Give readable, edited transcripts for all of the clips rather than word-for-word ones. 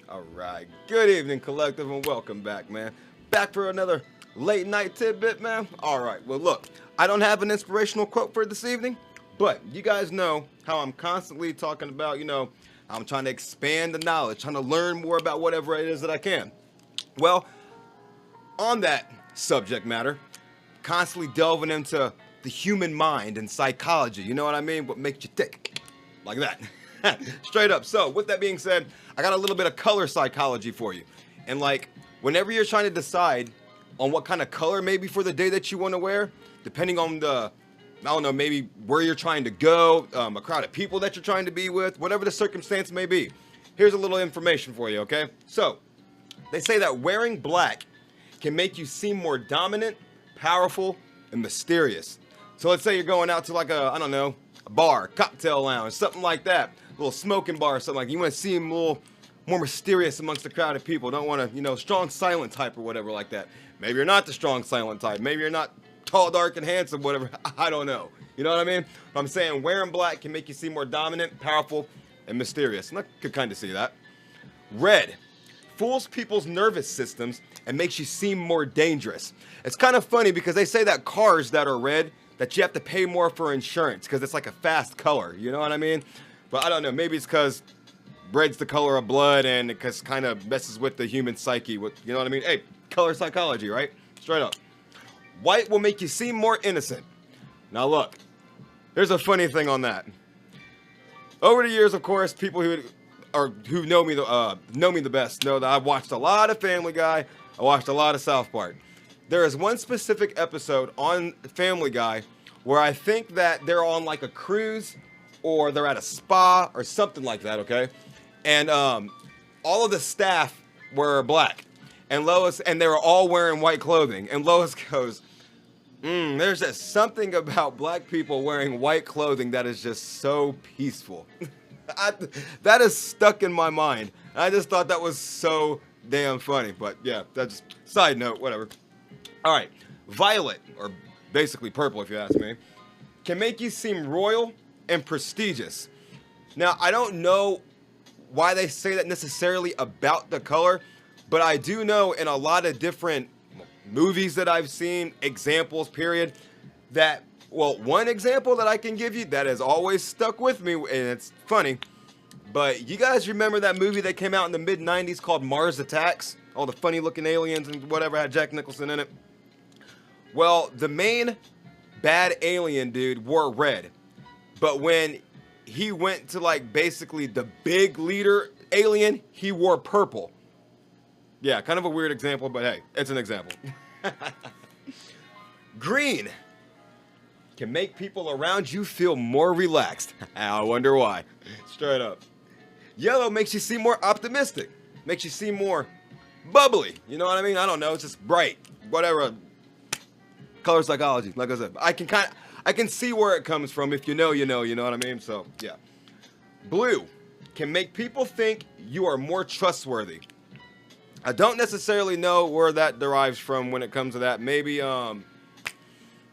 All right. Good evening, collective, and welcome back, man. Back for another late night tidbit, man. All right. Well, look, I don't have an inspirational quote for this evening, but you guys know how I'm constantly talking about, I'm trying to expand the knowledge, trying to learn more about whatever it is that I can. Well, on that subject matter, constantly delving into the human mind and psychology. You know what I mean? What makes you tick? Like that. Straight up. So, with that being said, I got a little bit of color psychology for you. And like, whenever you're trying to decide on what kind of color maybe for the day that you want to wear, depending on I don't know, maybe where you're trying to go, a crowd of people that you're trying to be with, whatever the circumstance may be. Here's a little information for you, okay? So, they say that wearing black can make you seem more dominant, powerful, and mysterious. So let's say you're going out to like a bar, cocktail lounge, something like that, a little smoking bar or something like that. You want to seem a little more mysterious amongst the crowd of people. Don't want to, strong silent type or whatever like that. Maybe you're not the strong silent type. Maybe you're not tall, dark, and handsome, whatever. I don't know. You know what I mean? But I'm saying wearing black can make you seem more dominant, powerful, and mysterious. And I could kind of see that. Red fools people's nervous systems and makes you seem more dangerous. It's kind of funny because they say that cars that are red, that you have to pay more for insurance because it's like a fast color. You know what I mean? But I don't know. Maybe it's because red's the color of blood and it kind of messes with the human psyche. You know what I mean? Hey, color psychology, right? Straight up. White will make you seem more innocent. Now look, there's a funny thing on that. Over the years, of course, people who know me the best know that I've watched a lot of Family Guy. I watched a lot of South Park. There is one specific episode on Family Guy where I think that they're on like a cruise or they're at a spa or something like that, okay? And all of the staff were black. And they were all wearing white clothing. And Lois goes, there's just something about black people wearing white clothing that is just so peaceful. That is stuck in my mind. I just thought that was so damn funny. But yeah, that's side note, whatever. All right, violet, or basically purple if you ask me, can make you seem royal and prestigious. Now, I don't know why they say that necessarily about the color, but I do know in a lot of different movies that I've seen, examples, period, that, well, one example that I can give you that has always stuck with me, and it's funny, but you guys remember that movie that came out in the mid-90s called Mars Attacks? All the funny-looking aliens and whatever had Jack Nicholson in it. Well, the main bad alien dude wore red, but when he went to like basically the big leader alien, he wore purple. Yeah, kind of a weird example, but hey, it's an example. Green can make people around you feel more relaxed. I wonder why. Straight up. Yellow makes you seem more optimistic. Makes you seem more bubbly. You know what I mean? I don't know. It's just bright. Whatever. Color psychology. Like I said, I can see where it comes from. If you know, you know. You know what I mean? So, yeah. Blue can make people think you are more trustworthy. I don't necessarily know where that derives from when it comes to that. Maybe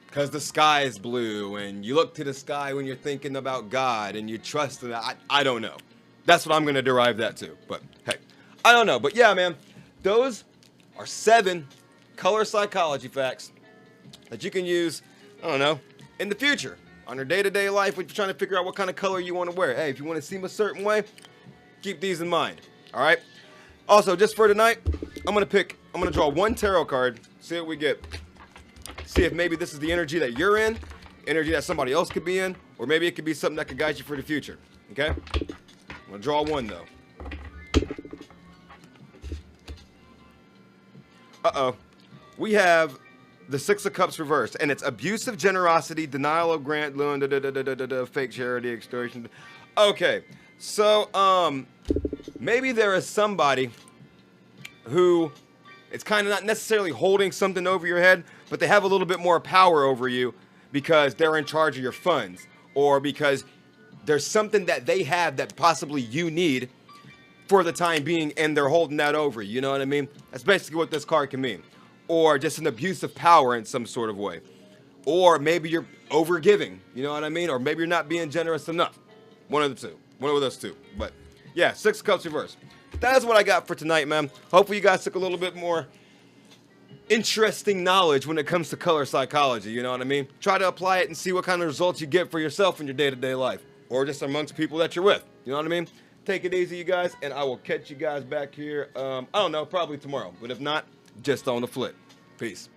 because the sky is blue and you look to the sky when you're thinking about God and you trust in that. I don't know. That's what I'm going to derive that to. But hey, I don't know. But yeah, man, those are 7 color psychology facts that you can use, I don't know, in the future on your day-to-day life when you're trying to figure out what kind of color you want to wear. Hey, if you want to seem a certain way, keep these in mind. All right. Also, just for tonight, I'm going to draw one tarot card, see what we get. See if maybe this is the energy that you're in, energy that somebody else could be in, or maybe it could be something that could guide you for the future. Okay? I'm going to draw one, though. Uh-oh. We have the 6 of Cups reversed, and it's abusive generosity, denial of grant, loan, fake charity, extortion. Okay. So, maybe there is somebody who it's kind of not necessarily holding something over your head, but they have a little bit more power over you because they're in charge of your funds, or because there's something that they have that possibly you need for the time being, and they're holding that over you. You know what I mean? That's basically what this card can mean. Or just an abuse of power in some sort of way. Or maybe you're overgiving. You know what I mean? Or maybe you're not being generous enough. One of the two. One of those two. But yeah, 6 of Cups reversed. that is what I got for tonight, man. Hopefully you guys took a little bit more interesting knowledge when it comes to color psychology, you know what I mean? Try to apply it and see what kind of results you get for yourself in your day-to-day life, or just amongst people that you're with, you know what I mean? Take it easy, you guys, and I will catch you guys back here, I don't know, probably tomorrow, but if not, just on the flip. Peace.